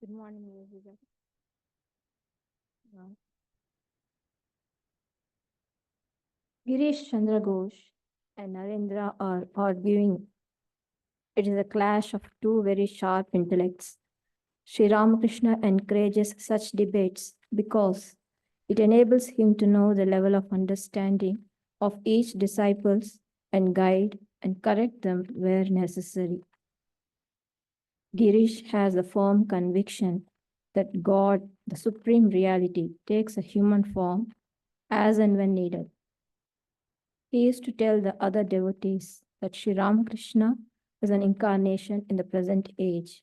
Good morning, everyone. Uh, Girish Chandra Ghosh and Narendra are arguing. It is a clash of two very sharp intellects. Sri Ramakrishna encourages such debates because it enables him to know the level of understanding of each disciples and guide and correct them where necessary. Girish has a firm conviction that God, the supreme reality, takes a human form as and when needed. He used to tell the other devotees that Sri Ramakrishna is an incarnation in the present age.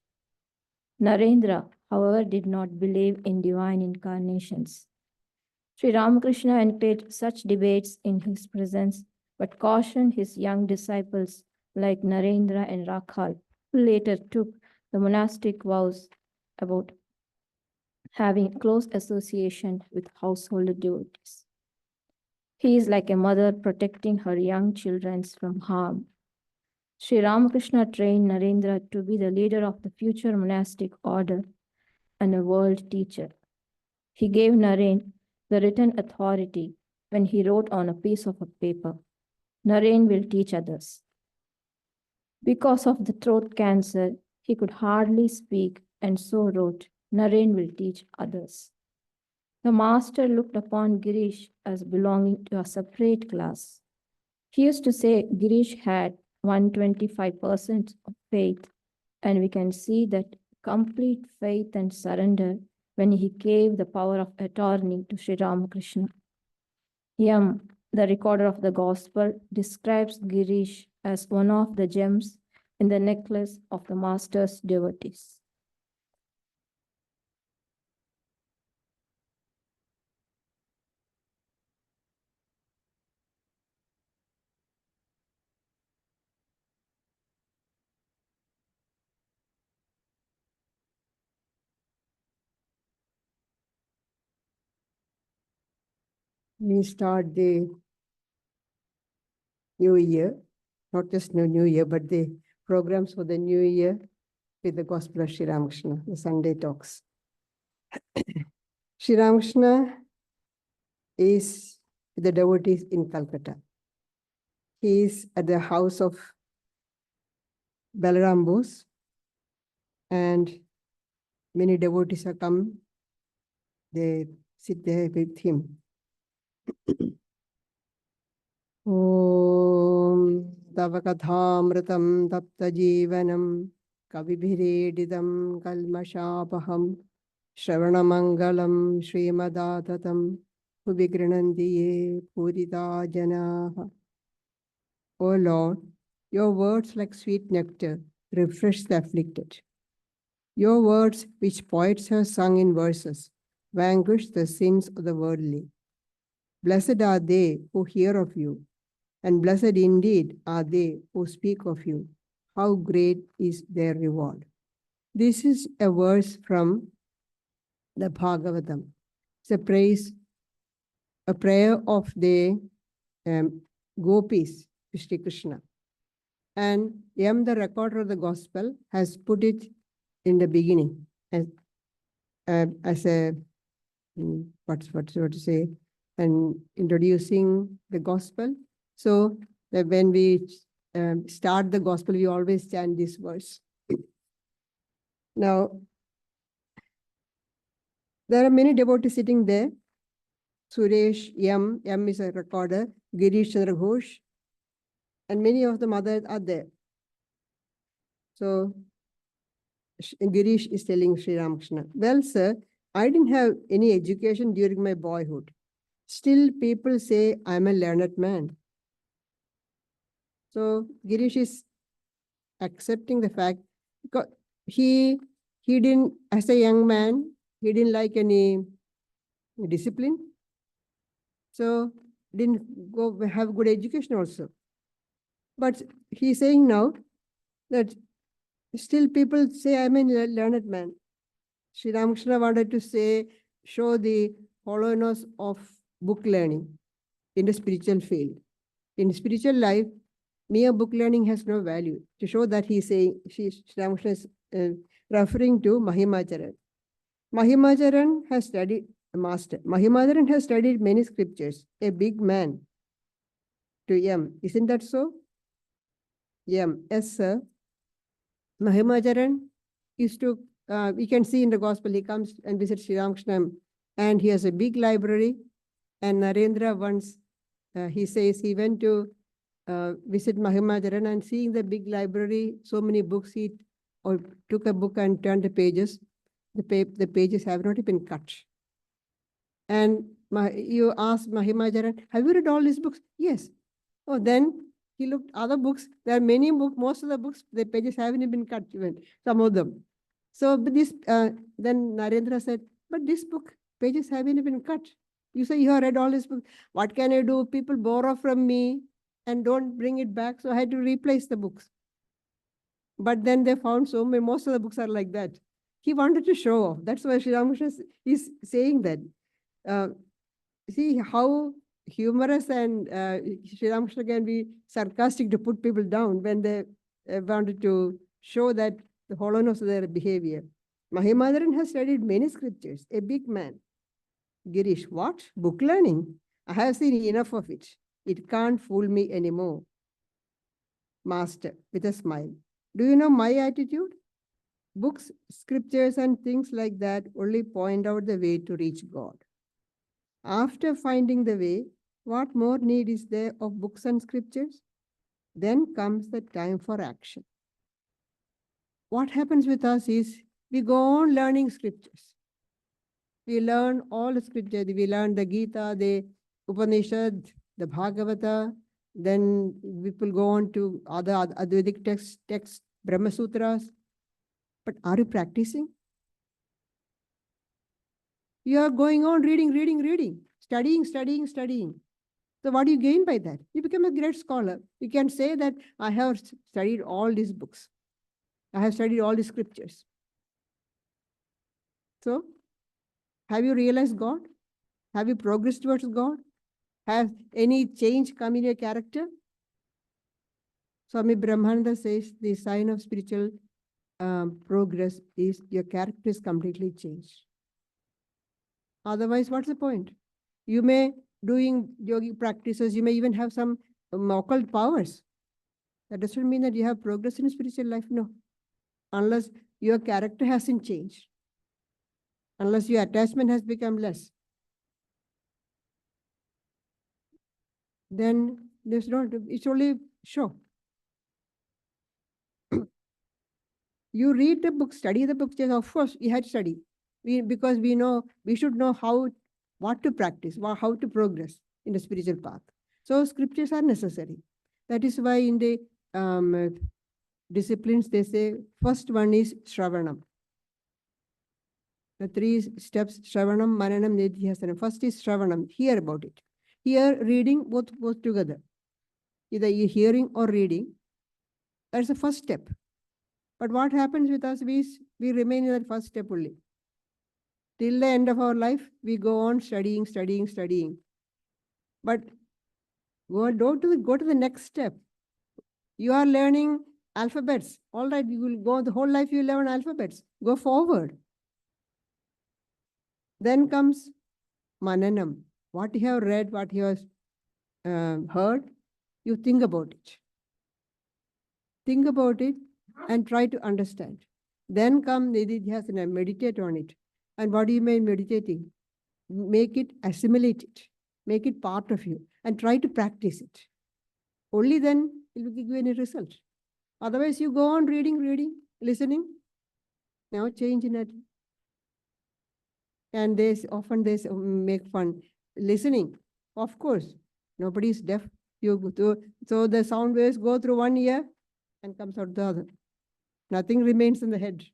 Narendra, however, did not believe in divine incarnations. Sri Ramakrishna encouraged such debates in his presence, but cautioned his young disciples like Narendra and Rakhal, who later took the monastic vows, about having close association with household devotees. He is like a mother protecting her young children from harm. Sri Ramakrishna trained Narendra to be the leader of the future monastic order and a world teacher. He gave Naren the written authority when he wrote on a piece of paper, Naren will teach others. Because of the throat cancer, he could hardly speak and so wrote, Naren will teach others. The master looked upon Girish as belonging to a separate class. He used to say Girish had 125% of faith, and we can see that complete faith and surrender when he gave the power of attorney to Sri Ramakrishna. Yam, the recorder of the gospel, describes Girish as one of the gems in the necklace of the master's devotees. We start the new year, not just new year, but the programs for the new year with the Gospel of Sri Ramakrishna, the Sunday talks. Sri Ramakrishna is the devotees in Calcutta. He is at the house of Balaram Bose, and many devotees have come. They sit there with him. Om Tavakathamritam Tapta Jivanam Kavibhiredidam Kalmashapaham Shravanamangalam Srimadatam Ubigrinandiye Purita Janaha. O Lord, your words like sweet nectar refresh the afflicted. Your words, which poets have sung in verses, vanquish the sins of the worldly. Blessed are they who hear of you, and blessed indeed are they who speak of you. How great is their reward. This is a verse from the Bhagavatam. It's a praise, a prayer of the gopis to Sri Krishna. And Yam, the recorder of the gospel, has put it in the beginning as a, what to say, and introducing the gospel. So that when we start the gospel, we always chant this verse. Now, there are many devotees sitting there. Suresh, Yam is a recorder, Girish Chandra Ghosh, and many of the mothers are there. So Girish is telling Sri Ramakrishna, well, sir, I didn't have any education during my boyhood. Still, people say I'm a learned man. So Girish is accepting the fact because he didn't, as a young man, he didn't like any discipline. So didn't go have good education also. But he's saying now that still people say I'm a learned man. Sri Ramakrishna wanted to show the hollowness of book learning in the spiritual field. In spiritual life, mere book learning has no value. To show that he's saying, Sri Ramakrishna is referring to Mahimacharya. Mahimadaran has studied, Master, Mahimadaran has studied many scriptures, a big man. To M, isn't that so? M, yes, sir. Mahimadaran used to, we can see in the gospel, he comes and visits Sri Ramakrishna, and he has a big library. And Narendra once, he says he went to visit Mahimadaran, and seeing the big library, so many books, he took a book and turned the pages. The pages have not been cut. And you ask Mahimadaran, have you read all these books? Yes. Oh, then he looked other books. There are many books, most of the books, the pages haven't been cut even, some of them. So but this, then Narendra said, but this book, pages haven't been cut. You say you have read all these books. What can I do? People borrow from me and don't bring it back. So I had to replace the books. But then they found so many, most of the books are like that. He wanted to show off. That's why Sri Ramakrishna is saying that. See how humorous and Sri Ramakrishna can be sarcastic to put people down when they wanted to show that the hollowness of their behavior. Mahimadaran has studied many scriptures, a big man. Girish, what? Book learning? I have seen enough of it. It can't fool me anymore. Master, with a smile. Do you know my attitude? Books, scriptures, and things like that only point out the way to reach God. After finding the way, what more need is there of books and scriptures? Then comes the time for action. What happens with us is we go on learning scriptures. We learn all the scriptures. We learn the Gita, the Upanishad, the Bhagavata. Then people go on to other Advaitic texts, Brahma Sutras. But are you practicing? You are going on reading, studying. So what do you gain by that? You become a great scholar. You can say that I have studied all these books. I have studied all the scriptures. So have you realized God? Have you progressed towards God? Has any change come in your character? Swami Brahmananda says the sign of spiritual progress is your character is completely changed. Otherwise, what's the point? You may doing yogic practices, you may even have some occult powers. That doesn't mean that you have progress in spiritual life, no. Unless your character hasn't changed. Unless your attachment has become less. Then there's not, it's only show. You read the book, study the book, yes, of course, you had to study. Because we know, we should know what to practice, how to progress in the spiritual path. So scriptures are necessary. That is why in the disciplines, they say, first one is Shravanam. The 3 steps, Shravanam, Mananam, Nidhyasanam. First is Shravanam, hear about it. Hear, reading, both together. Either you hearing or reading. That's the first step. But what happens with us, we remain in that first step only. Till the end of our life, we go on studying. But go to the next step. You are learning alphabets. All right, you will go the whole life, you learn alphabets. Go forward. Then comes Mananam. What you have read, what you have heard, you think about it. Think about it and try to understand. Then come Nididhyasana, meditate on it. And what do you mean meditating? Make it, assimilate it. Make it part of you and try to practice it. Only then it will give you any result. Otherwise, you go on reading, listening. Now change in it. And they often make fun. Listening, of course, nobody is deaf. So the sound waves go through one ear and comes out the other. Nothing remains in the head.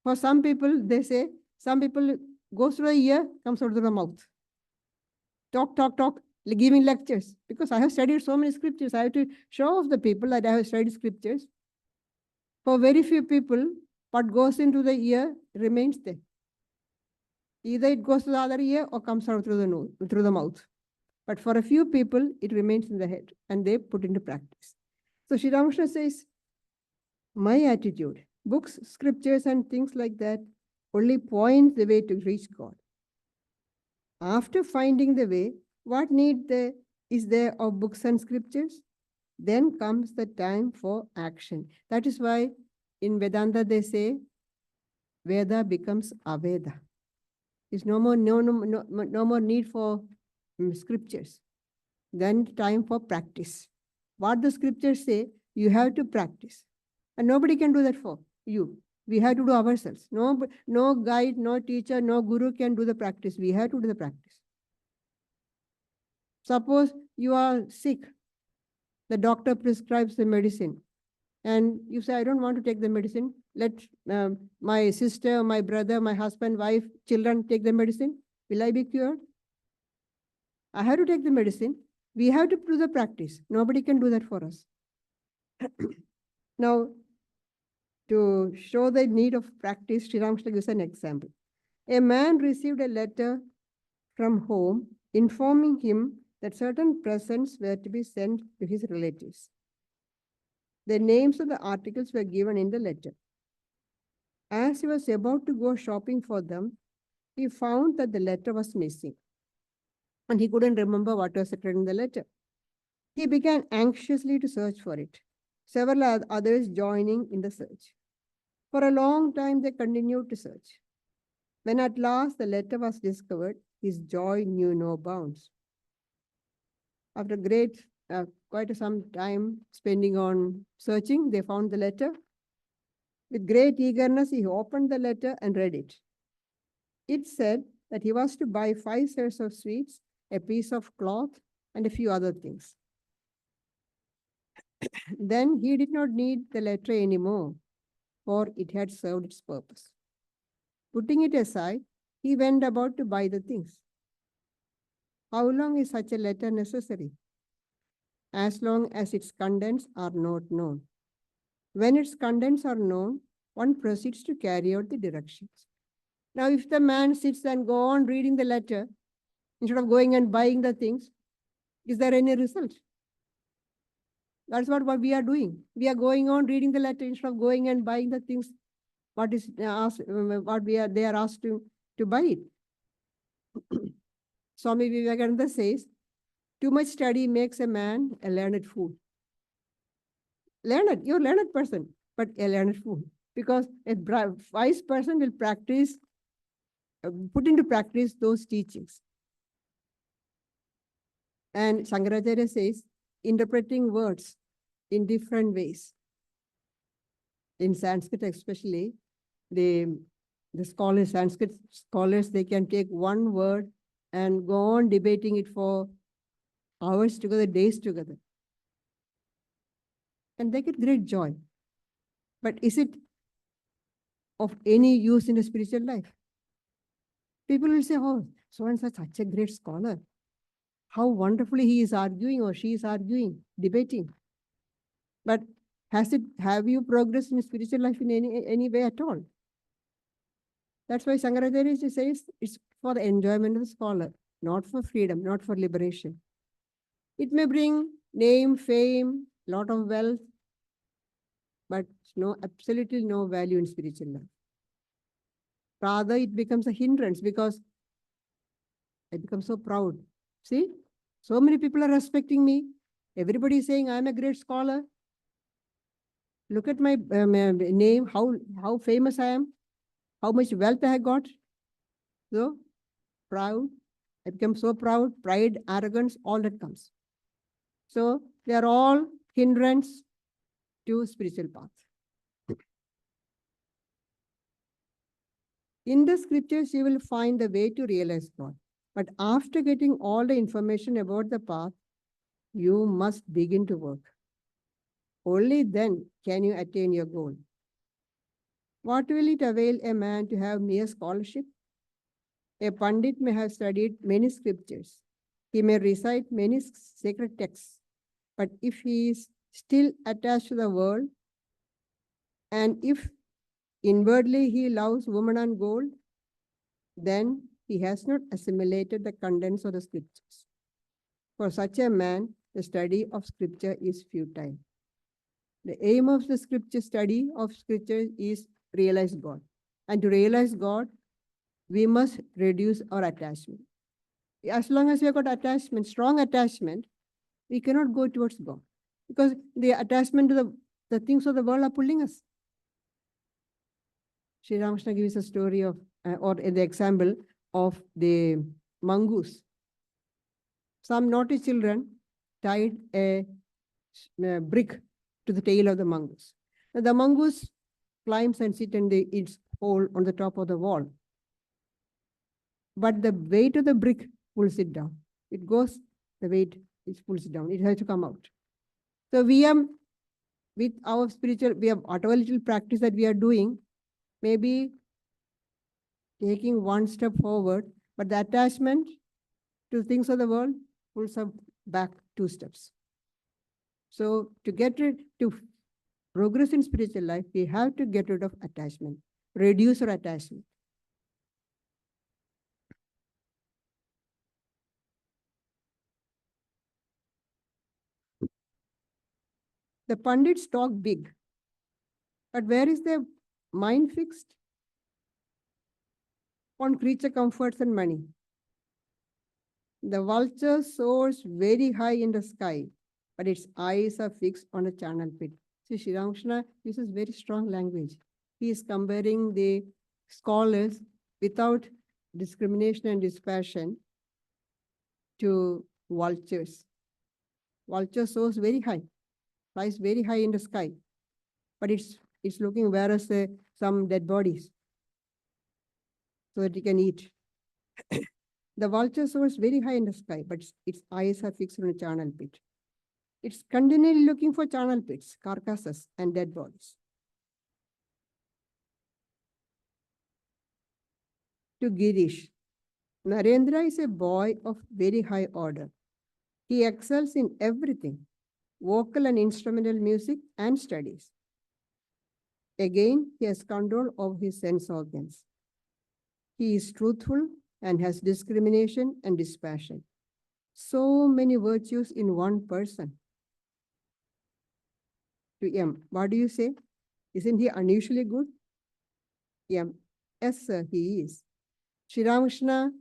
For some people, they say, some people goes through the ear, comes out through the mouth. Talk, giving lectures. Because I have studied so many scriptures, I have to show off the people that I have studied scriptures. For very few people, what goes into the ear remains there. Either it goes to the other ear or comes out through the nose, through the mouth. But for a few people, it remains in the head and they put into practice. So Sri Ramakrishna says, my attitude, Books, scriptures, and things like that only point the way to reach God. After finding the way, what need is there of books and scriptures? Then comes the time for action. That is why in Vedanta they say Veda becomes Aveda. There's no more need for scriptures. Then time for practice. What the scriptures say, you have to practice. And nobody can do that for you. We have to do ourselves. No guide, no teacher, no guru can do the practice. We have to do the practice. Suppose you are sick, the doctor prescribes the medicine, and you say, I don't want to take the medicine. Let my sister, my brother, my husband, wife, children take the medicine. Will I be cured? I have to take the medicine. We have to do the practice. Nobody can do that for us. Now, to show the need of practice, Sri Ramakrishna gives an example. A man received a letter from home informing him that certain presents were to be sent to his relatives. The names of the articles were given in the letter. As he was about to go shopping for them, he found that the letter was missing, and he couldn't remember what was written in the letter. He began anxiously to search for it, several others joining in the search. For a long time, they continued to search. When at last the letter was discovered, his joy knew no bounds. After quite some time spending on searching, they found the letter. With great eagerness, he opened the letter and read it. It said that he was to buy 5 sets of sweets, a piece of cloth, and a few other things. Then he did not need the letter anymore, for it had served its purpose. Putting it aside, he went about to buy the things. How long is such a letter necessary? As long as its contents are not known. When its contents are known, one proceeds to carry out the directions. Now, if the man sits and go on reading the letter, instead of going and buying the things, is there any result? That's what we are doing. We are going on reading the letter instead of going and buying the things. What is asked, they are asked to buy it. Swami Vivekananda says, too much study makes a man a learned fool. You're a learned person, but a learned fool. Because a wise person will practice, put into practice those teachings. And Shankaracharya says, interpreting words in different ways. In Sanskrit especially, the scholars, Sanskrit scholars, they can take one word and go on debating it for hours together, days together. And they get great joy. But is it of any use in the spiritual life? People will say, oh, so and such a great scholar. How wonderfully he is arguing or she is arguing, debating. But have you progressed in spiritual life in any way at all? That's why Shankaracharya says it's for the enjoyment of the scholar, not for freedom, not for liberation. It may bring name, fame, lot of wealth, but absolutely no value in spiritual life. Rather, it becomes a hindrance because I become so proud. See, so many people are respecting me. Everybody is saying I'm a great scholar. Look at my name, how famous I am, how much wealth I got. So proud. I become so proud, pride, arrogance, all that comes. So they are all hindrance to spiritual path. In the scriptures, you will find the way to realize God. But after getting all the information about the path, you must begin to work. Only then can you attain your goal. What will it avail a man to have mere scholarship? A Pandit may have studied many scriptures. He may recite many sacred texts. But if he is still attached to the world, and if inwardly he loves woman and gold, then he has not assimilated the contents of the scriptures. For such a man, the study of scripture is futile. The aim of the scripture study of scripture is realize God. And to realize God, we must reduce our attachment. As long as we have got attachment, strong attachment, we cannot go towards God. Because the attachment to the things of the world are pulling us. Sri Ramakrishna gives a story of, or the example of the mongoose. Some naughty children tied a brick to the tail of the mongoose. Now, the mongoose climbs and sits in its hole on the top of the wall. But the weight of the brick pulls it down. It goes, the weight pulls it down. It has to come out. So we are, with our spiritual, we have whatever little practice that we are doing, maybe taking one step forward, but the attachment to things of the world pulls us back 2 steps. So to progress in spiritual life, we have to get rid of attachment, reduce our attachment. The Pandits talk big, but where is their mind fixed? On creature comforts and money. The vulture soars very high in the sky, but its eyes are fixed on a charnel pit. See, Sri Ramakrishna uses very strong language. He is comparing the scholars without discrimination and dispassion to vultures. Vulture soars very high, flies very high in the sky, but it's looking where is some dead bodies so that it can eat. The vulture soars very high in the sky, but its eyes are fixed on a charnel pit. It's continually looking for charnel pits, carcasses, and dead bodies. To Girish, Narendra is a boy of very high order. He excels in everything, vocal and instrumental music and studies. Again, he has control of his sense organs. He is truthful and has discrimination and dispassion. So many virtues in one person. To M, what do you say? Isn't he unusually good? M, yes, sir, he is. Sri Ramakrishna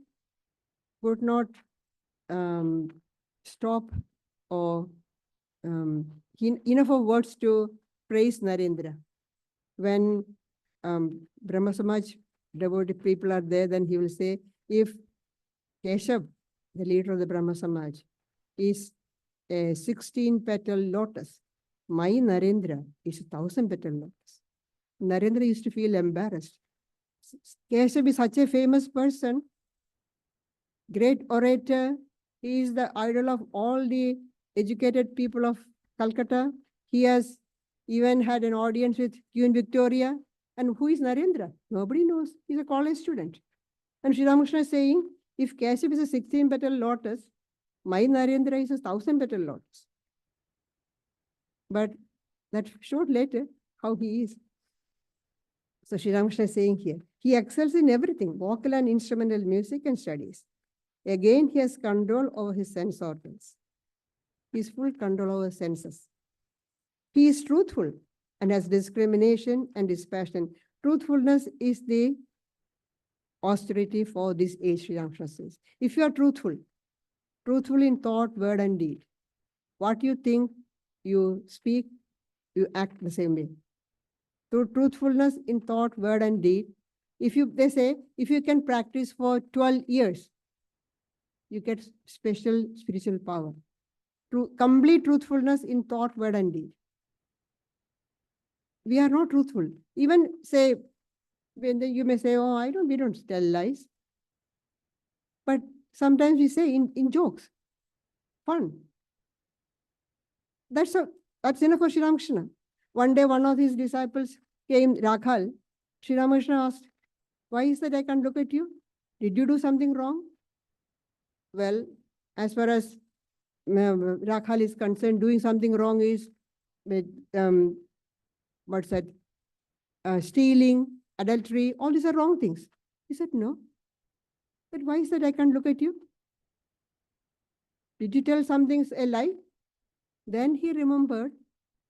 would not stop or enough of words to praise Narendra. When Brahma Samaj devotee people are there, then he will say, if Keshav, the leader of the Brahma Samaj, is a 16-petal lotus, my Narendra is a 1,000-petal lotus. Narendra used to feel embarrassed. Keshav is such a famous person, great orator. He is the idol of all the educated people of Calcutta. He has even had an audience with Queen Victoria. And who is Narendra? Nobody knows. He's a college student. And Sri Ramakrishna is saying, if Keshav is a 16-petal lotus, my Narendra is a 1,000-petal lotus. But that showed later how he is. So Sri Ramakrishna is saying here, he excels in everything, vocal and instrumental music and studies. Again, he has control over his sense organs. He has full control over senses. He is truthful and has discrimination and dispassion. Truthfulness is the austerity for this age, Sri Ramakrishna says. If you are truthful in thought, word, and deed, what you think, you speak, you act the same way. Through truthfulness in thought, word, and deed, they say, if you can practice for 12 years, you get special spiritual power. Complete truthfulness in thought, word, and deed. We are not truthful. Even say, when you may say, oh, we don't tell lies. But sometimes we say in jokes, fun. That's enough for Sri Ramakrishna. One day, one of his disciples came, Rakhal. Sri Ramakrishna asked, why is that I can't look at you? Did you do something wrong? Well, as far as Rakhal is concerned, doing something wrong is with, what's that? Stealing, adultery, all these are wrong things. He said, no. But why is that I can't look at you? Did you tell something a lie? Then he remembered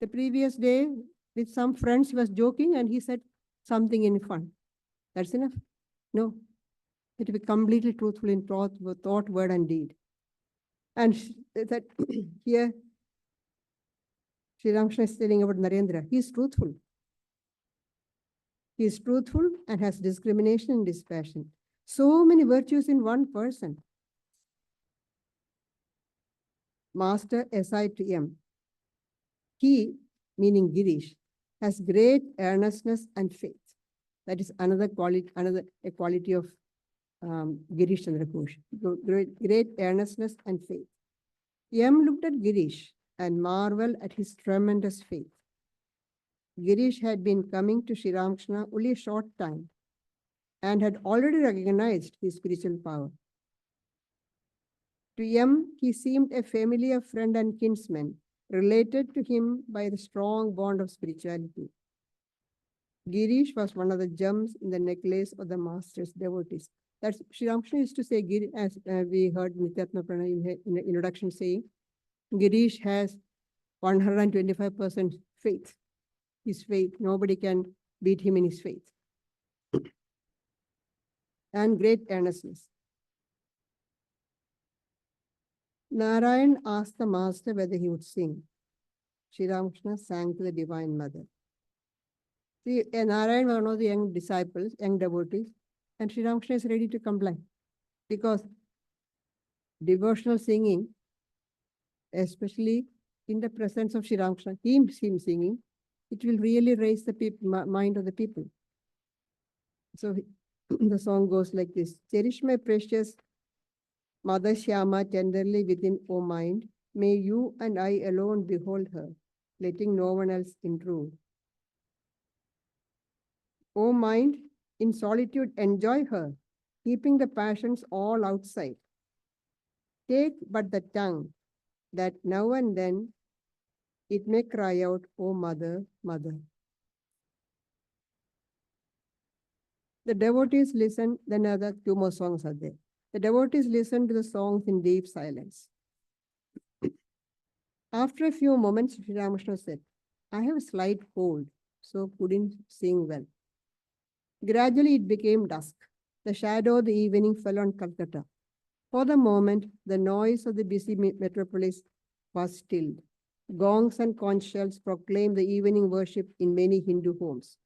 The previous day, with some friends, he was joking and he said something in fun. That's enough? No. It will be completely truthful in thought, word, and deed. And that here, Sri Ramakrishna is telling about Narendra. He is truthful. He is truthful and has discrimination and dispassion. So many virtues in one person. Master SITM. He, meaning Girish, has great earnestness and faith. That is another quality, a quality of Girish Chandra Ghosh. Great earnestness and faith. Yam looked at Girish and marveled at his tremendous faith. Girish had been coming to Sri Ramakrishna only a short time and had already recognized his spiritual power. To Yam, he seemed a familiar friend and kinsman, related to him by the strong bond of spirituality. Girish was one of the gems in the necklace of the master's devotees. That's Sri Ramakrishna used to say, as we heard Nityatmaprana in the introduction saying, Girish has 125% faith. His faith, nobody can beat him in his faith. And great earnestness. Narayan asked the master whether he would sing. Sri Ramakrishna sang to the Divine Mother. See, Narayan was one of the young disciples, young devotees, and Sri Ramakrishna is ready to comply because devotional singing, especially in the presence of Sri Ramakrishna, him singing, it will really raise the mind of the people. So the song goes like this: Cherish my precious Mother Shyama tenderly within, O mind. May you and I alone behold her, letting no one else intrude. O mind, in solitude enjoy her, keeping the passions all outside. Take but the tongue, that now and then it may cry out, O Mother, Mother. The devotees listen, then other two more songs are there. The devotees listen to the songs in deep silence. After a few moments, Sri Ramakrishna said, I have a slight cold, so couldn't sing well. Gradually it became dusk. The shadow of the evening fell on Calcutta. For the moment, the noise of the busy metropolis was stilled. Gongs and conch shells proclaimed the evening worship in many Hindu homes.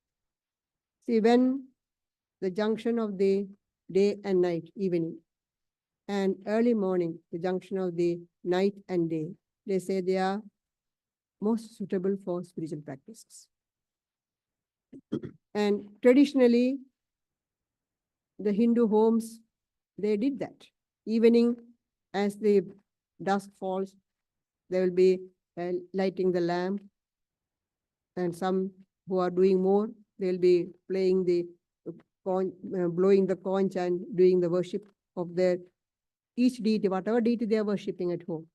See, when the junction of the day and night, evening, and early morning, the junction of the night and day, they say they are most suitable for spiritual practices. And traditionally, the Hindu homes, they did that. Evening, as the dusk falls, they will be lighting the lamp. And some who are doing more, they'll be playing the blowing the conch and doing the worship of their each deity, whatever deity they are worshipping at home.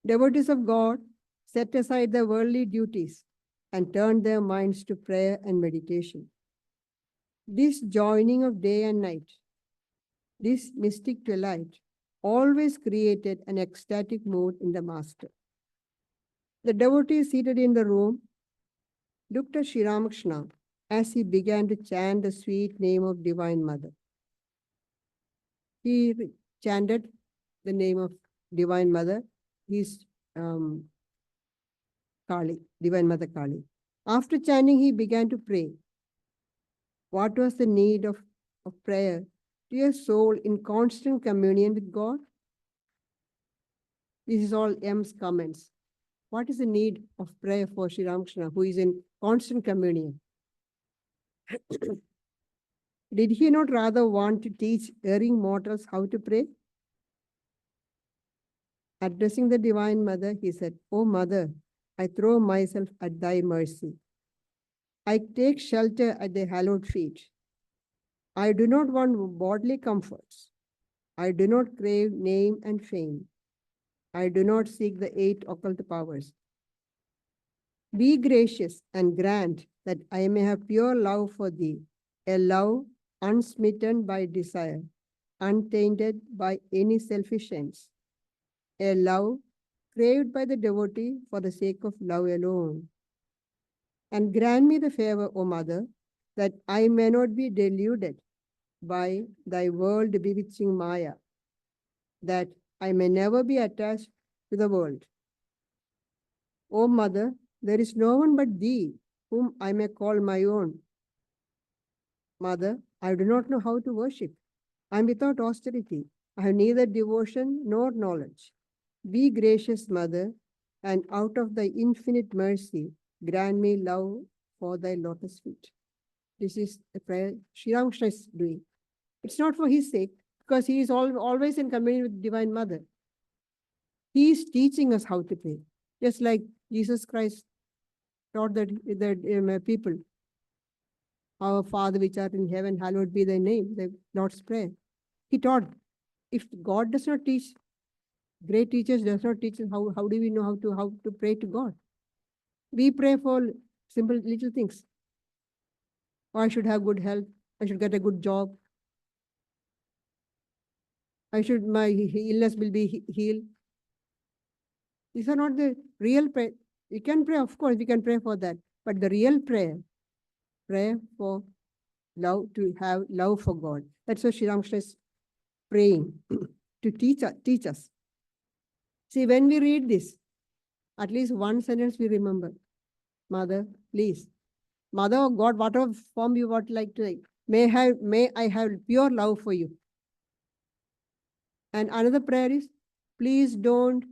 Devotees of God set aside their worldly duties and turned their minds to prayer and meditation. This joining of day and night, this mystic twilight, always created an ecstatic mood in the master. The devotee seated in the room looked at Sri Ramakrishna as he began to chant the sweet name of Divine Mother. He chanted the name of Divine Mother, his Kali, Divine Mother Kali. After chanting, he began to pray. What was the need of prayer to your soul in constant communion with God? This is all M's comments. What is the need of prayer for Sri Ramakrishna, who is in constant communion? Did he not rather want to teach erring mortals how to pray? Addressing the Divine Mother, he said, O Mother, I throw myself at thy mercy. I take shelter at thy hallowed feet. I do not want bodily comforts. I do not crave name and fame. I do not seek the 8 occult powers. Be gracious and grant that I may have pure love for thee, a love unsmitten by desire, untainted by any selfish ends, a love craved by the devotee for the sake of love alone. And grant me the favor, O Mother, that I may not be deluded by thy world bewitching Maya, that I may never be attached to the world. O Mother, there is no one but thee whom I may call my own. Mother, I do not know how to worship. I am without austerity. I have neither devotion nor knowledge. Be gracious, Mother, and out of thy infinite mercy, grant me love for thy lotus feet. This is a prayer Sri Ramakrishna is doing. It's not for his sake, because he is always in communion with Divine Mother. He is teaching us how to pray, just like Jesus Christ taught the people, our Father which art in heaven, hallowed be thy name, the Lord's Prayer. He taught. If God does not teach, great teachers does not teach us, how do we know how to pray to God? We pray for simple little things. Oh, I should have good health. I should get a good job. My illness will be healed. These are not the real prayer. We can pray, of course, we can pray for that. But the real prayer for love, to have love for God. That's what Sri Ramakrishna is praying to teach us. See, when we read this, at least one sentence we remember. Mother, please. Mother of God, whatever form you would like to, may I have pure love for you. And another prayer is, please don't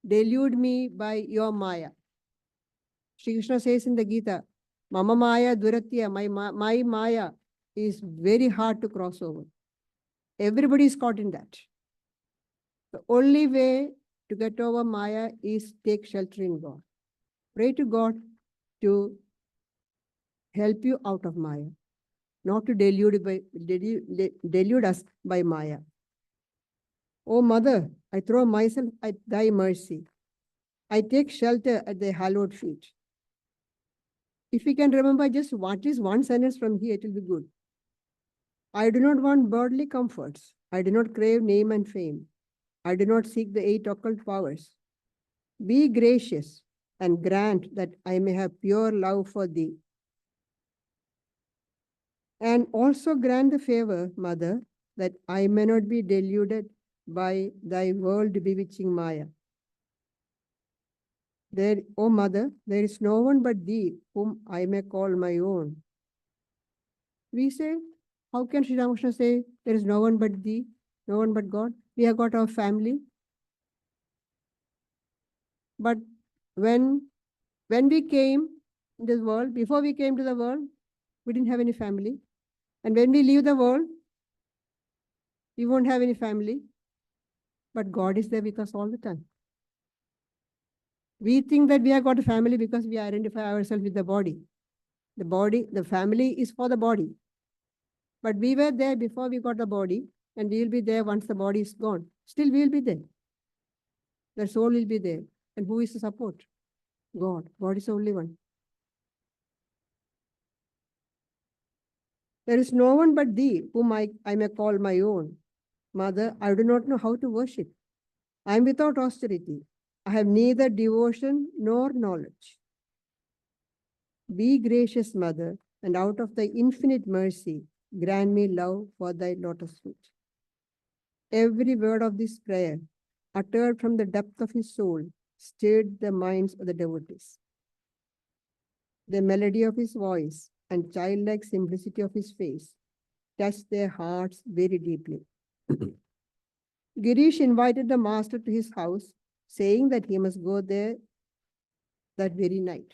delude me by your Maya. Shri Krishna says in the Gita, Mama Maya Duratya, my Maya is very hard to cross over. Everybody is caught in that. The only way to get over Maya is take shelter in God. Pray to God to help you out of Maya, not to delude us by Maya. O Mother, I throw myself at thy mercy. I take shelter at thy hallowed feet. If we can remember just at least one sentence from here, it will be good. I do not want worldly comforts. I do not crave name and fame. I do not seek the 8 occult powers. Be gracious and grant that I may have pure love for thee. And also grant the favor, Mother, that I may not be deluded by thy world bewitching Maya. There, O Mother, there is no one but thee whom I may call my own. We say, how can Sri Ramakrishna say there is no one but thee, no one but God? We have got our family. But when we came in this world, before we came to the world, we didn't have any family. And when we leave the world, we won't have any family. But God is there with us all the time. We think that we have got a family because we identify ourselves with the body. The family is for the body. But we were there before we got the body, and we will be there once the body is gone. Still, we will be there. The soul will be there. And who is the support? God. God is the only one. There is no one but thee whom I may call my own. Mother, I do not know how to worship. I am without austerity. I have neither devotion nor knowledge. Be gracious, Mother, and out of thy infinite mercy, grant me love for thy lotus feet. Every word of this prayer, uttered from the depth of his soul, stirred the minds of the devotees. The melody of his voice and childlike simplicity of his face touched their hearts very deeply. Girish invited the master to his house, saying that he must go there that very night.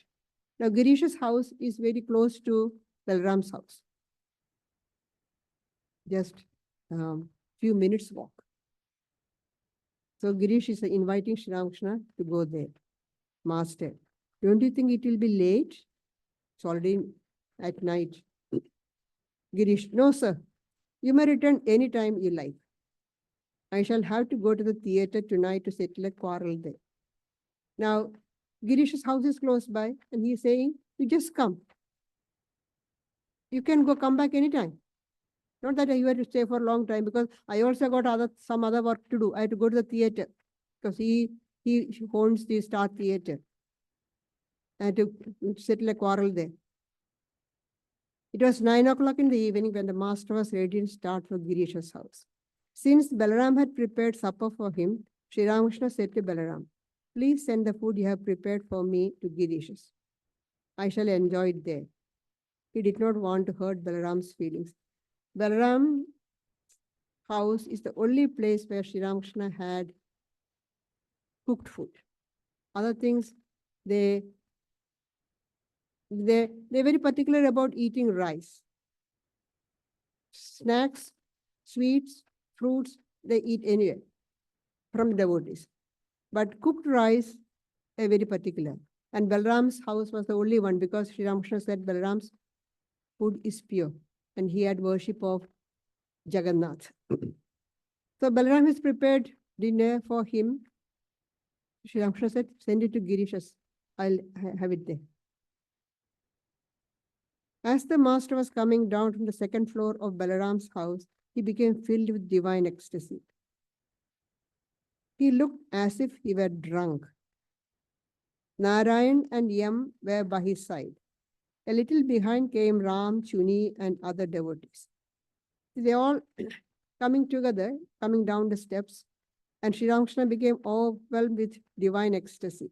Now, Girish's house is very close to Balram's house. Just few minutes walk. So Girish is inviting Sri Ramakrishna to go there. Master, don't you think it will be late? It's already at night. Girish, no, sir. You may return anytime you like. I shall have to go to the theater tonight to settle a quarrel there. Now, Girish's house is close by, and he is saying, you just come. You can come back anytime. Not that you have to stay for a long time, because I also got some other work to do. I had to go to the theater because he he owns the Star Theatre and to settle a quarrel there. It was 9 o'clock in the evening when the master was ready to start for Girish's house. Since Balaram had prepared supper for him, Sri Ramakrishna said to Balaram, "Please send the food you have prepared for me to Girish's. I shall enjoy it there." He did not want to hurt Balaram's feelings. Balaram's house is the only place where Sri Ramakrishna had cooked food. Other things, they're very particular about eating rice. Snacks, sweets, fruits, they eat anyway from devotees. But cooked rice, they're very particular. And Balaram's house was the only one because Sri Ramakrishna said Balaram's food is pure and he had worship of Jagannath. So Balaram has prepared dinner for him. Sri Ramakrishna said, "Send it to Girish's. I'll have it there." As the master was coming down from the second floor of Balaram's house, he became filled with divine ecstasy. He looked as if he were drunk. Narayan and Yam were by his side. A little behind came Ram, Chuni, and other devotees. They all coming together, coming down the steps, and Sri Ramakrishna became overwhelmed with divine ecstasy.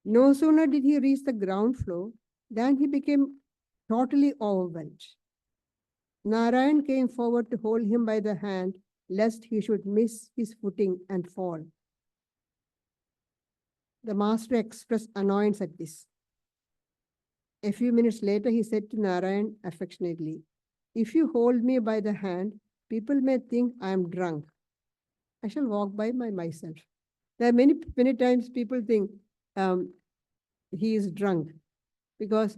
No sooner did he reach the ground floor than he became totally overwhelmed. Narayan came forward to hold him by the hand, lest he should miss his footing and fall. The master expressed annoyance at this. A few minutes later, he said to Narayan affectionately, "If you hold me by the hand, people may think I am drunk. I shall walk by myself." There are many times people think he is drunk because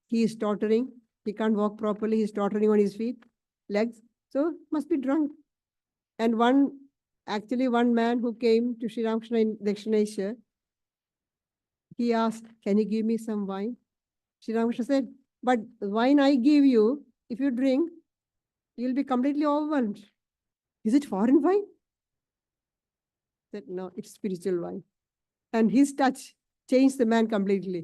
he is tottering. He can't walk properly. He's tottering on his feet, legs. So must be drunk. And one man who came to Sri Ramakrishna in Dakshineshwar, he asked, "Can you give me some wine?" Sri Ramakrishna said, "But wine I give you, if you drink, you'll be completely overwhelmed. Is it foreign wine?" He said, "No, it's spiritual wine." And his touch changed the man completely.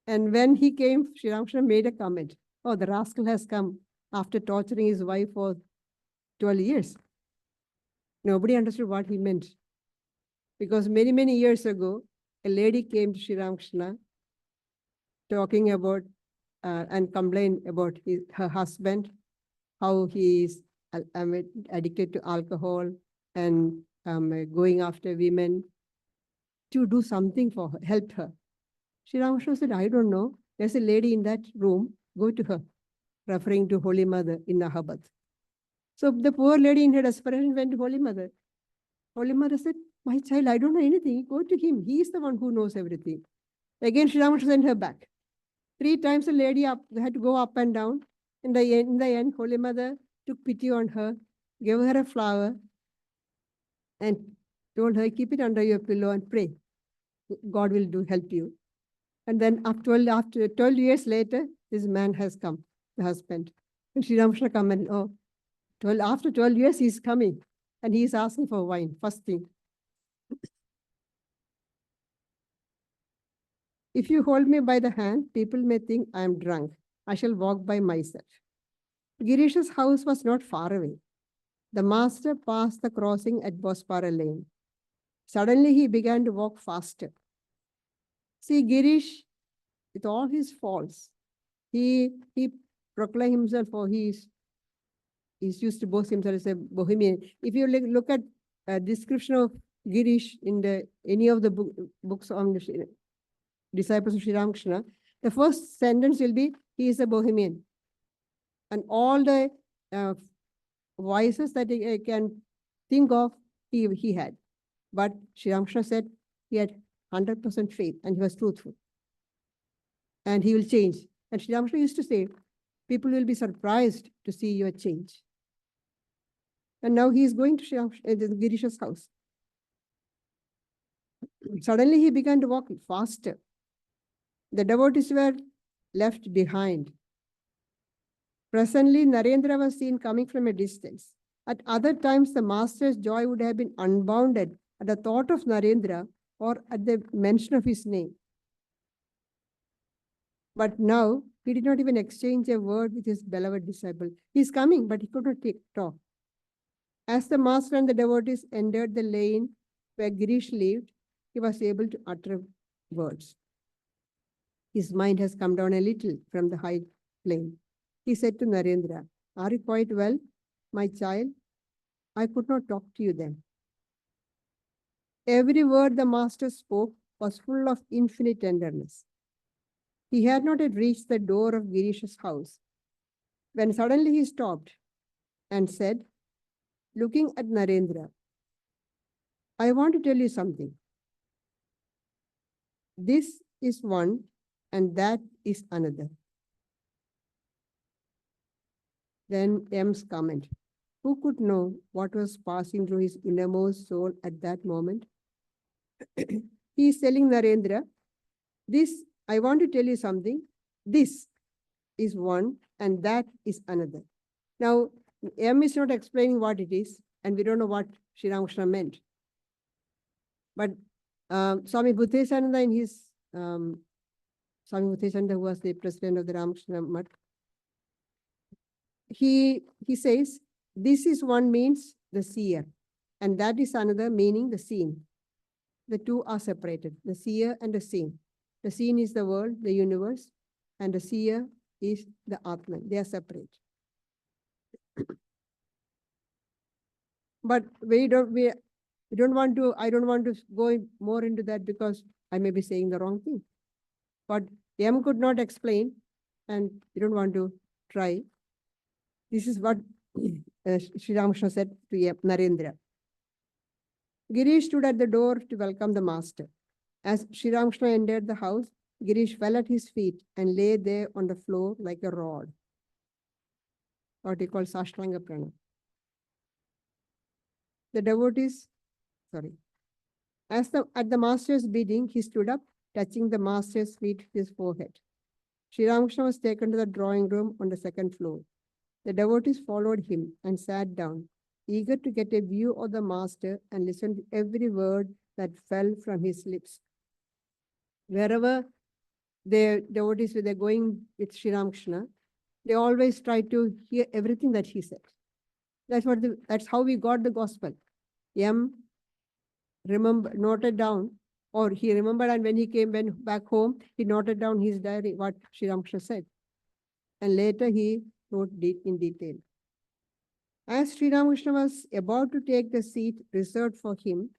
And when he came, Sri Ramakrishna made a comment, "Oh, the rascal has come after torturing his wife for 12 years. Nobody understood what he meant. Because many years ago, a lady came to Sri Ramakrishna talking about and complained about her husband, how he is addicted to alcohol and going after women, to do something for her, help her. Sri Ramakrishna said, "I don't know. There's a lady in that room. Go to her," referring to Holy Mother in Allahabad. So the poor lady in her desperation went to Holy Mother. Holy Mother said, "My child, I don't know anything. Go to him. He is the one who knows everything." Again, Sri Ramakrishna sent her back. 3 times the lady had to go up and down. In the end, Holy Mother took pity on her, gave her a flower, and told her, "Keep it under your pillow and pray. God will help you." And then after 12 years later, this man has come, the husband. And Sri Ramakrishna commented, after 12 years, he's coming. And he's asking for wine, first thing. "If you hold me by the hand, people may think I am drunk. I shall walk by myself." Girish's house was not far away. The master passed the crossing at Bospara Lane. Suddenly, he began to walk faster. See, Girish, with all his faults, he proclaimed himself, or he's used to boast himself as a Bohemian. If you look at a description of Girish in any of the books on the disciples of Sri Ramakrishna, the first sentence will be, "He is a Bohemian." And all the vices that he can think of, he had. But Sri Ramakrishna said he had 100% faith and he was truthful. And he will change. And Sri Ramakrishna used to say, "People will be surprised to see your change." And now he is going to Girish's house. Suddenly he began to walk faster. The devotees were left behind. Presently, Narendra was seen coming from a distance. At other times, the master's joy would have been unbounded at the thought of Narendra or at the mention of his name. But now, he did not even exchange a word with his beloved disciple. He's coming, but he could not talk. As the master and the devotees entered the lane where Girish lived, he was able to utter words. His mind has come down a little from the high plane. He said to Narendra, "Are you quite well, my child? I could not talk to you then." Every word the master spoke was full of infinite tenderness. He had not yet reached the door of Girish's house when suddenly he stopped and said, looking at Narendra, "I want to tell you something. This is one and that is another." Then M's comment. Who could know what was passing through his innermost soul at that moment? He is telling Narendra, I want to tell you something. This is one and that is another. Now, M is not explaining what it is, and we don't know what Sri Ramakrishna meant. But Swami Bhutesananda in his, Swami Bhutesananda, who was the president of the Ramakrishna Mutt, he says, this is one means the seer, and that is another meaning the seen. The two are separated, the seer and the seen. The seen is the world, the universe, and the seer is the Atman. They are separate. But I don't want to go more into that because I may be saying the wrong thing. But M could not explain, and we don't want to try. This is what Sri Ramakrishna said to Narendra. Girish stood at the door to welcome the master. As Sri Ramakrishna entered the house, Girish fell at his feet and lay there on the floor like a rod, what he calls Ashtanga-prana. The devotees, at the master's bidding, he stood up, touching the master's feet with his forehead. Sri Ramakrishna was taken to the drawing room on the second floor. The devotees followed him and sat down, eager to get a view of the master and listen to every word that fell from his lips. Wherever the devotees were going with Sri Ramakrishna, they always try to hear everything that he said. That's how we got the gospel. M noted down, or he remembered, and when he went back home, he noted down his diary, what Sri Ramakrishna said. And later he wrote in detail. As Sri Ramakrishna was about to take the seat reserved for him,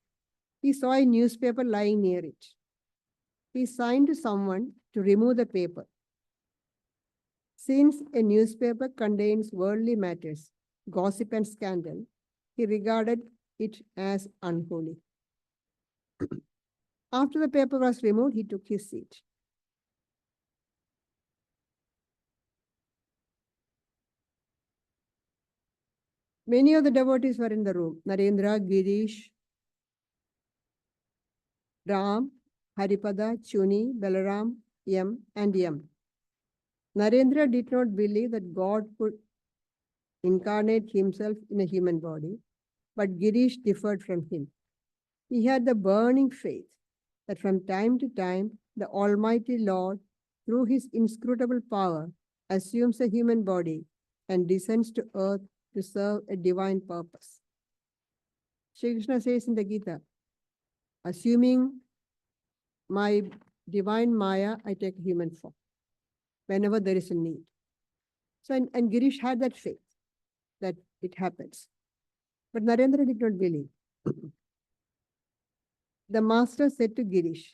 he saw a newspaper lying near it. He signed to someone to remove the paper. Since a newspaper contains worldly matters, gossip and scandal, he regarded it as unholy. After the paper was removed, he took his seat. Many of the devotees were in the room. Narendra, Girish, Ram, Haripada, Chuni, Balaram, Yam, and Yam. Narendra did not believe that God could incarnate himself in a human body, but Girish differed from him. He had the burning faith that from time to time, the Almighty Lord, through his inscrutable power, assumes a human body and descends to earth to serve a divine purpose. Shri Krishna says in the Gita, assuming my divine Maya, I take a human form whenever there is a need. So, and Girish had that faith that it happens. But Narendra did not believe. The master said to Girish,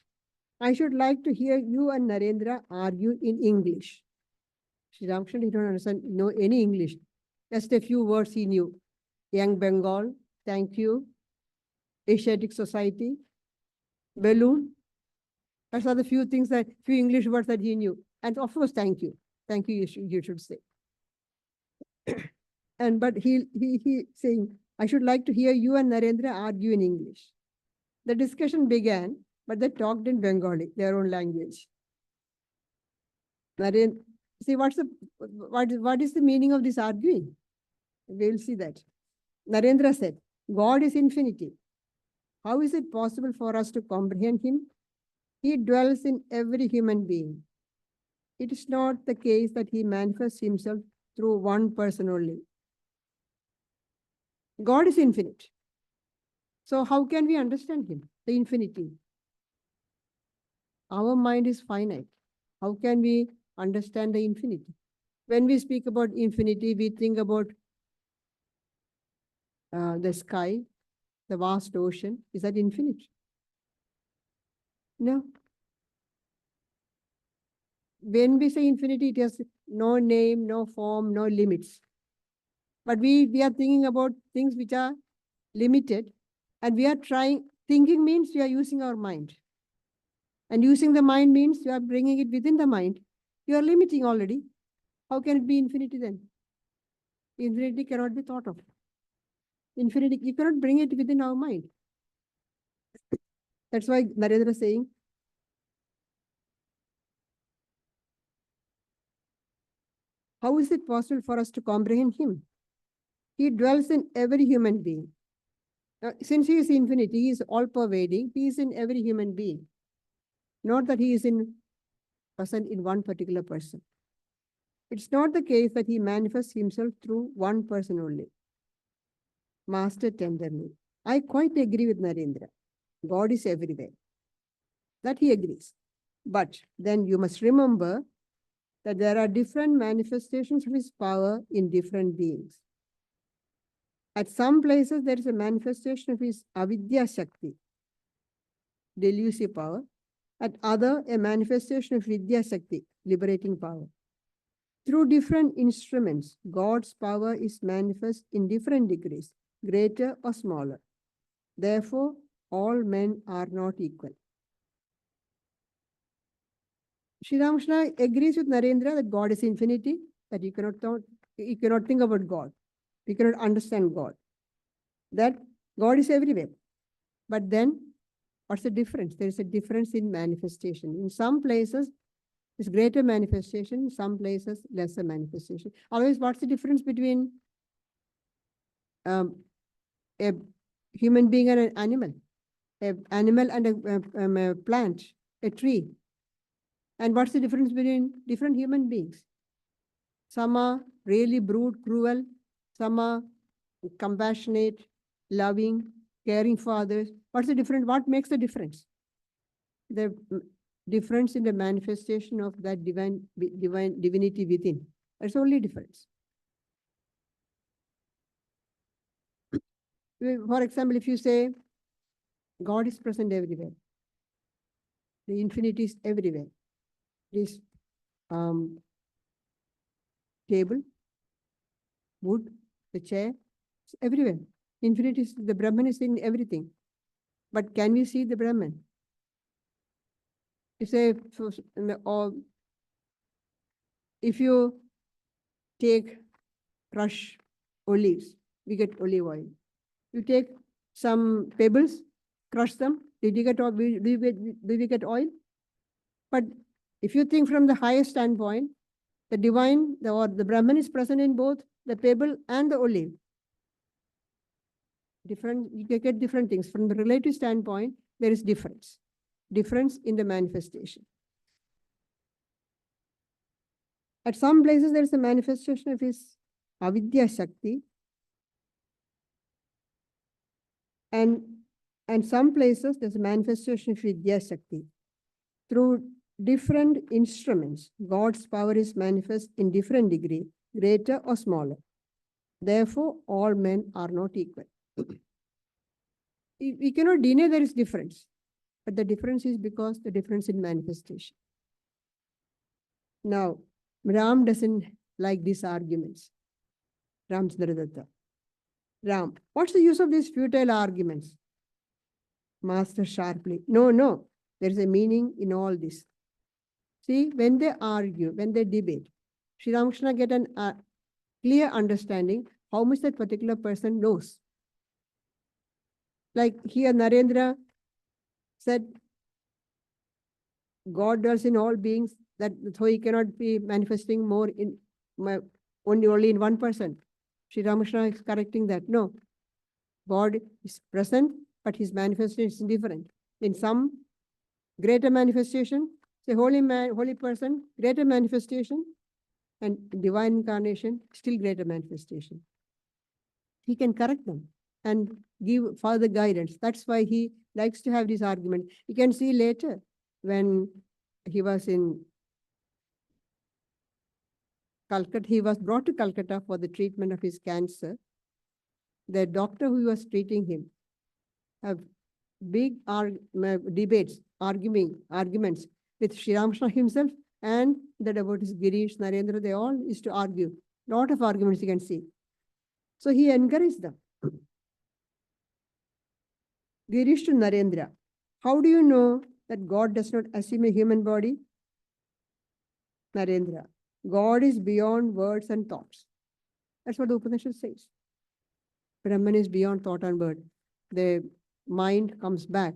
I should like to hear you and Narendra argue in English. Sri Ramakrishna did not know any English. Just a few words he knew. Young Bengal, thank you. Asiatic Society, balloon. Those are the few English words that he knew. And of course, thank you. Thank you, you should say. But he saying, I should like to hear you and Narendra argue in English. The discussion began, but they talked in Bengali, their own language. Narendra, see what is the meaning of this arguing? We will see that. Narendra said, God is infinity. How is it possible for us to comprehend him? He dwells in every human being. It is not the case that he manifests himself through one person only. God is infinite. So how can we understand him, the infinity? Our mind is finite. How can we understand the infinity? When we speak about infinity, we think about the sky, the vast ocean. Is that infinite? No. When we say infinity, it has no name, no form, no limits. But we are thinking about things which are limited, and we are thinking means we are using our mind. And using the mind means you are bringing it within the mind. You are limiting already. How can it be infinity then? Infinity cannot be thought of. Infinity, you cannot bring it within our mind. That's why Narendra is saying, how is it possible for us to comprehend him? He dwells in every human being. Now, since he is infinity, he is all-pervading, he is in every human being. Not that he is present in one particular person. It's not the case that he manifests himself through one person only. Master tenderly. I quite agree with Narendra. God is everywhere. That he agrees. But then you must remember that there are different manifestations of his power in different beings. At some places, there is a manifestation of his avidya shakti, delusive power. At other, a manifestation of vidya shakti, liberating power. Through different instruments, God's power is manifest in different degrees, greater or smaller. Therefore, all men are not equal. Sri Ramakrishna agrees with Narendra that God is infinity, that you cannot think about God. You cannot understand God. That God is everywhere. But then, what's the difference? There is a difference in manifestation. In some places, it's greater manifestation, in some places, lesser manifestation. Otherwise, what's the difference between a human being and an animal? An animal and a plant, a tree. And what's the difference between different human beings? Some are really brute, cruel. Some are compassionate, loving, caring for others. What's the difference? What makes the difference? The difference in the manifestation of that divinity within. That's the only difference. For example, if you say God is present everywhere, the infinity is everywhere. This table, wood, the chair, it's everywhere. Infinity is, the Brahman is in everything. But can we see the Brahman? You say, or if you take crush olives, we get olive oil. You take some pebbles, crush them, did you get, do we get oil? But if you think from the highest standpoint, the divine, or the Brahman is present in both the pebble and the olive. Different, you can get different things. From the relative standpoint, there is difference. Difference in the manifestation. At some places, there is a manifestation of his avidya shakti. And some places, there's a manifestation of vidya shakti. Through different instruments, God's power is manifest in different degree, greater or smaller. Therefore, all men are not equal. We cannot deny there is difference, but the difference is because the difference in manifestation. Now, Ram doesn't like these arguments. Ramchandra. Ram, what's the use of these futile arguments? Master sharply, no, there is a meaning in all this. See, when they argue, when they debate, Sri Ramakrishna get a clear understanding how much that particular person knows. Like here, Narendra said, God dwells in all beings, that so he cannot be manifesting more in only in one person. Sri Ramakrishna is correcting that. No, God is present, but his manifestation is different. In some greater manifestation, say holy man, holy person, greater manifestation, and divine incarnation, still greater manifestation. He can correct them and give further guidance. That's why he likes to have this argument. You can see later when he was in Calcutta, he was brought to Calcutta for the treatment of his cancer. The doctor who was treating him have big debates, arguments with Sri Ramakrishna himself and the devotees Girish, Narendra. They all used to argue. Lot of arguments you can see. So he encouraged them. Girish to Narendra, how do you know that God does not assume a human body? Narendra, God is beyond words and thoughts. That's what the Upanishad says. Brahman is beyond thought and word. The mind comes back.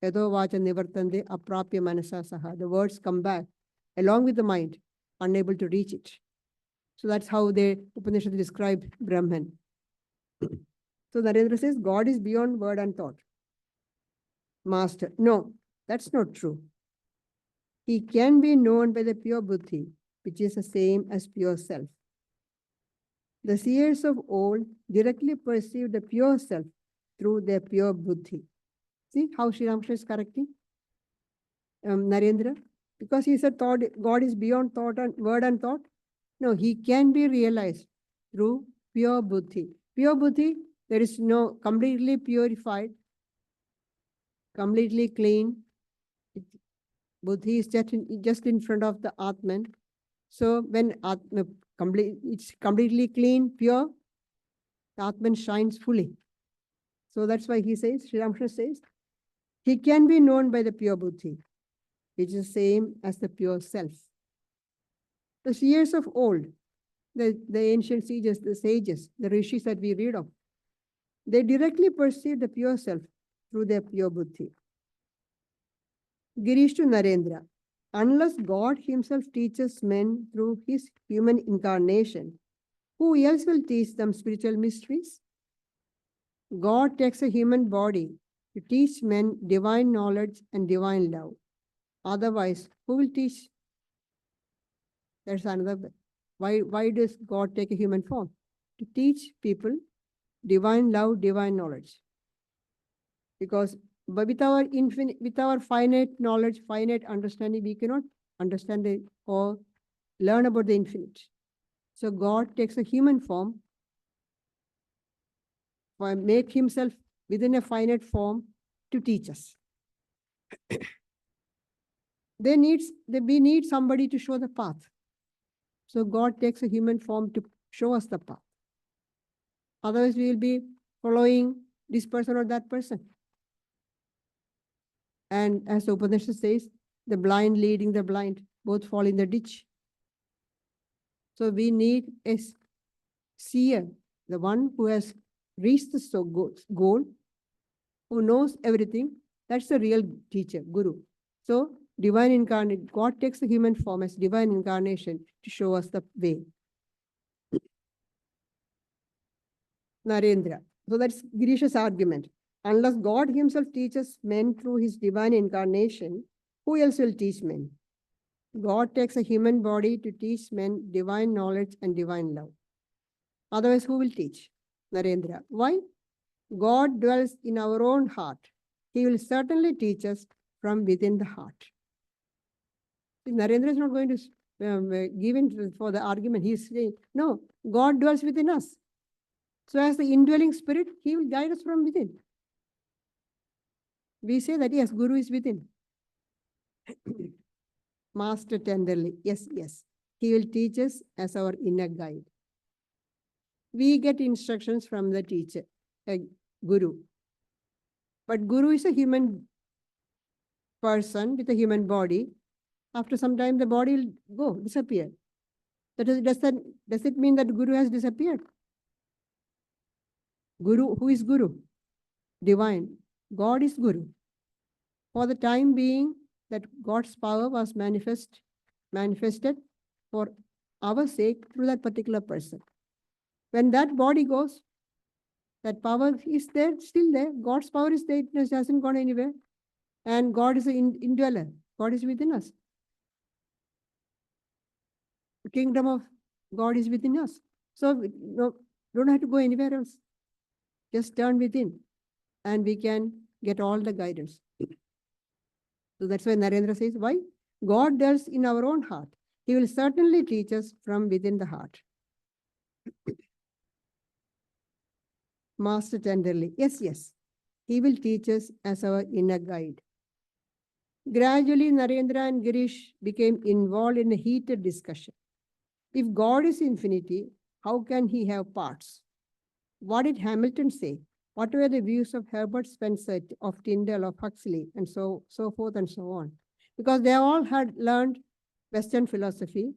Yado vacha nivartande aprapya manasa saha. The words come back along with the mind, unable to reach it. So that's how the Upanishad describe Brahman. So Narendra says, God is beyond word and thought. Master, no, that's not true. He can be known by the pure buddhi, which is the same as pure self. The seers of old directly perceived the pure self through their pure buddhi. See how Sri Ramakrishna is correcting Narendra? Because he said thought, God is beyond thought and word and thought. No, he can be realized through pure buddhi. Pure buddhi, there is no completely purified, completely clean. Buddhi is just in front of the Atman. So when it's completely clean, pure, the Atman shines fully. So that's why he says, Sri Ramakrishna says, he can be known by the pure buddhi, which is the same as the pure self. The seers of old, the ancient sages, the rishis that we read of, they directly perceive the pure self through their pure buddhi. Girish to Narendra, unless God himself teaches men through his human incarnation, who else will teach them spiritual mysteries? God takes a human body to teach men divine knowledge and divine love. Otherwise, who will teach? That's another. Why does God take a human form? To teach people divine love, divine knowledge. Because with our finite knowledge, finite understanding, we cannot understand or learn about the infinite. So God takes a human form, make himself within a finite form to teach us. We need somebody to show the path. So God takes a human form to show us the path. Otherwise, we will be following this person or that person. And as the Upanishad says, the blind leading the blind, both fall in the ditch. So we need a seer, the one who has reached the goal, who knows everything. That's the real teacher, Guru. So divine incarnate, God takes the human form as divine incarnation to show us the way. Narendra. So that's Girish's argument. Unless God himself teaches men through his divine incarnation, who else will teach men? God takes a human body to teach men divine knowledge and divine love. Otherwise, who will teach? Narendra. Why? God dwells in our own heart. He will certainly teach us from within the heart. Narendra is not going to give in for the argument. He is saying, no, God dwells within us. So as the indwelling spirit, he will guide us from within. We say that, yes, Guru is within. Master tenderly, yes, yes. He will teach us as our inner guide. We get instructions from the teacher, a Guru. But Guru is a human person with a human body. After some time, the body will disappear. Does it mean that Guru has disappeared? Guru, who is Guru? Divine. God is Guru. For the time being, that God's power was manifested for our sake through that particular person. When that body goes, That power is there, still there. God's power is there. It hasn't gone anywhere. And God is an indweller. God is within us. The kingdom of God is within us. So no, don't have to go anywhere else. Just turn within and we can get all the guidance. So that's why Narendra says, why? God dwells in our own heart. He will certainly teach us from within the heart. Master tenderly, yes, yes. He will teach us as our inner guide. Gradually, Narendra and Girish became involved in a heated discussion. If God is infinity, how can he have parts? What did Hamilton say? What were the views of Herbert Spencer, of Tyndall, of Huxley, and so forth and so on? Because they all had learned Western philosophy.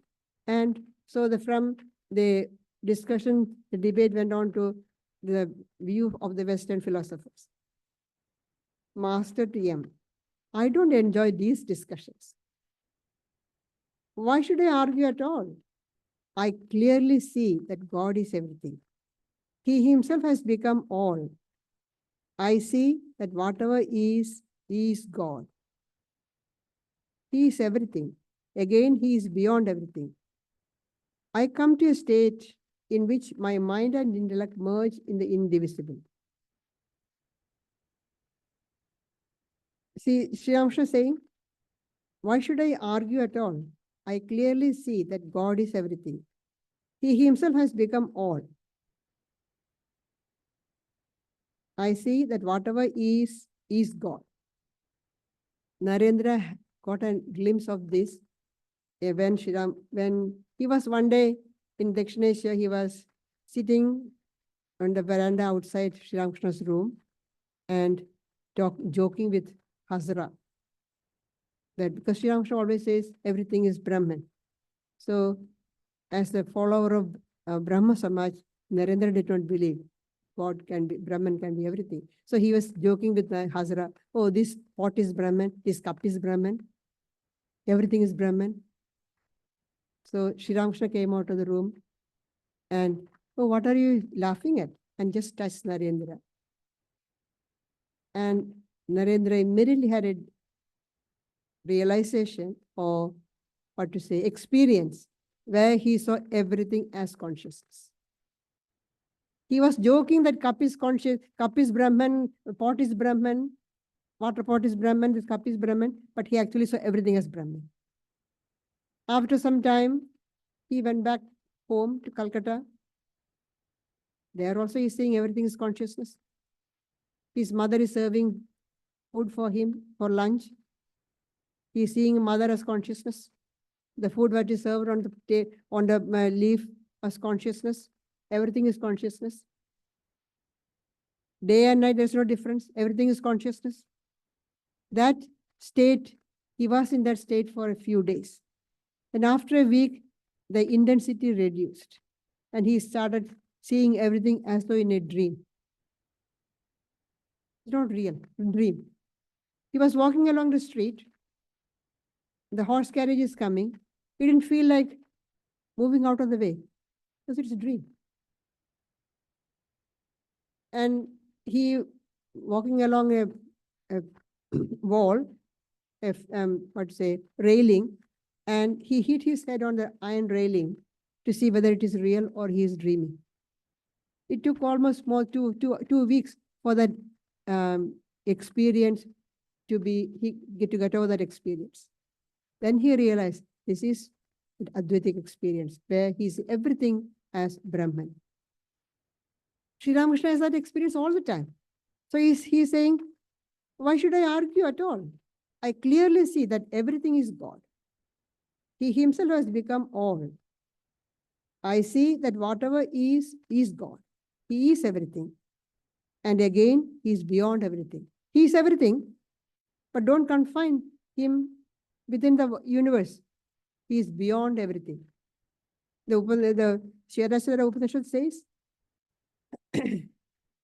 And so from the discussion, the debate went on to the view of the Western philosophers. Master TM, I don't enjoy these discussions. Why should I argue at all? I clearly see that God is everything. He himself has become all. I see that whatever is God. He is everything. Again, he is beyond everything. I come to a state in which my mind and intellect merge in the indivisible. See, Sri Ramakrishna saying, why should I argue at all? I clearly see that God is everything. He himself has become all. I see that whatever is God. Narendra got a glimpse of this when he was one day in Dakshinesha, he was sitting on the veranda outside Sri Ramakrishna's room and joking with Hazra. That because Sri Ramakrishna always says everything is Brahman. So as the follower of Brahma Samaj, Narendra did not believe Brahman can be everything. So he was joking with Hazra, oh, this pot is Brahman, this cup is Brahman, everything is Brahman. So Sri Ramakrishna came out of the room and, oh, what are you laughing at? And just touched Narendra. And Narendra immediately had a realization or what to say, experience where he saw everything as consciousness. He was joking that cup is conscious, cup is Brahman, pot is Brahman, water pot is Brahman, this cup is Brahman, but he actually saw everything as Brahman. After some time, he went back home to Calcutta. There also he's saying everything is consciousness. His mother is serving food for him for lunch. He's seeing mother as consciousness. The food that is served on the leaf as consciousness. Everything is consciousness. Day and night, there's no difference. Everything is consciousness. That state, he was in that state for a few days. And after a week, the intensity reduced. And he started seeing everything as though in a dream. It's not real, dream. He was walking along the street. The horse carriage is coming. He didn't feel like moving out of the way because it's a dream. And he walking along a wall, railing, and he hit his head on the iron railing to see whether it is real or he is dreaming. It took almost two weeks for that experience to get over that experience. Then he realized this is an Advaitic experience where he's everything as Brahman. Sri Ramakrishna has that experience all the time. So he's saying, why should I argue at all? I clearly see that everything is God. He himself has become all. I see that whatever is God. He is everything. And again, he is beyond everything. He is everything, but don't confine him within the universe. He is beyond everything. The Shirashara Upanishad says,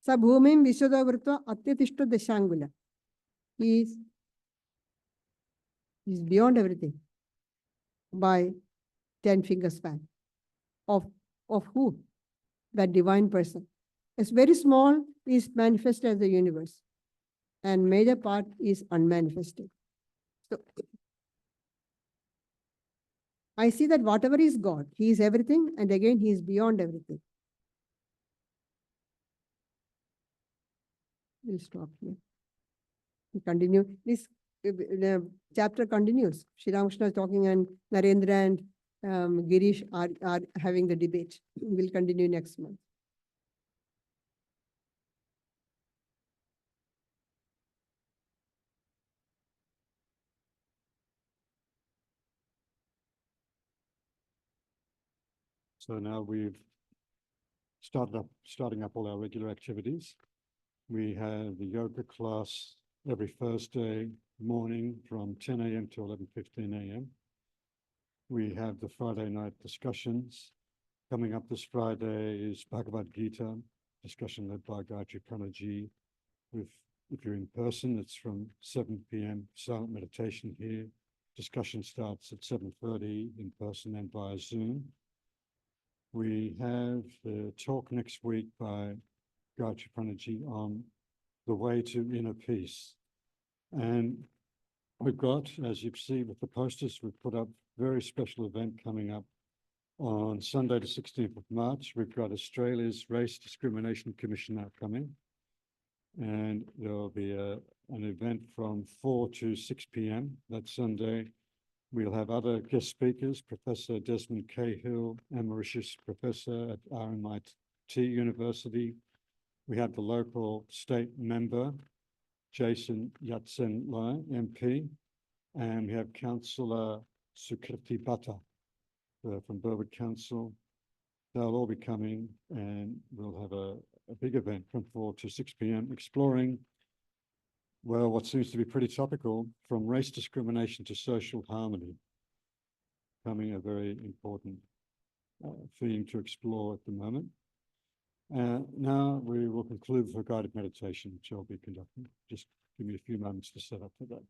Sabhumim Vishwadavrta Atyatishta Deshangula. He is beyond everything by 10 finger span. Of who? That divine person. It's very small is manifested as the universe, and major part is unmanifested. So I see that whatever is God, He is everything, and again He is beyond everything. We'll stop here. We continue. This the chapter continues. Sri Ramakrishna is talking, and Narendra and Girish are having the debate. We'll continue next month. So now we've starting up all our regular activities. We have the yoga class every Thursday morning from 10 a.m. to 11:15 a.m. We have the Friday night discussions. Coming up this Friday is Bhagavad Gita, discussion led by Gayatriprana. If you're in person, it's from 7 p.m. silent meditation here. Discussion starts at 7:30 in person and via Zoom. We have the talk next week by Gayatriprana on the way to inner peace. And we've got, as you see with the posters, we've put up a very special event coming up on Sunday, the 16th of March. We've got Australia's Race Discrimination Commissioner coming. And there will be an event from 4 to 6 p.m. that Sunday. We'll have other guest speakers, Professor Desmond Cahill, Emeritus Professor at RMIT University. We have the local state member, Jason Yatsenlai, MP, and we have Councillor Sukriti Bhatta from Burwood Council. They'll all be coming, and we'll have a big event from 4 to 6 p.m. exploring, well, what seems to be pretty topical, from race discrimination to social harmony, becoming a very important theme to explore at the moment. Now we will conclude with a guided meditation, which I'll be conducting. Just give me a few moments to set up for that.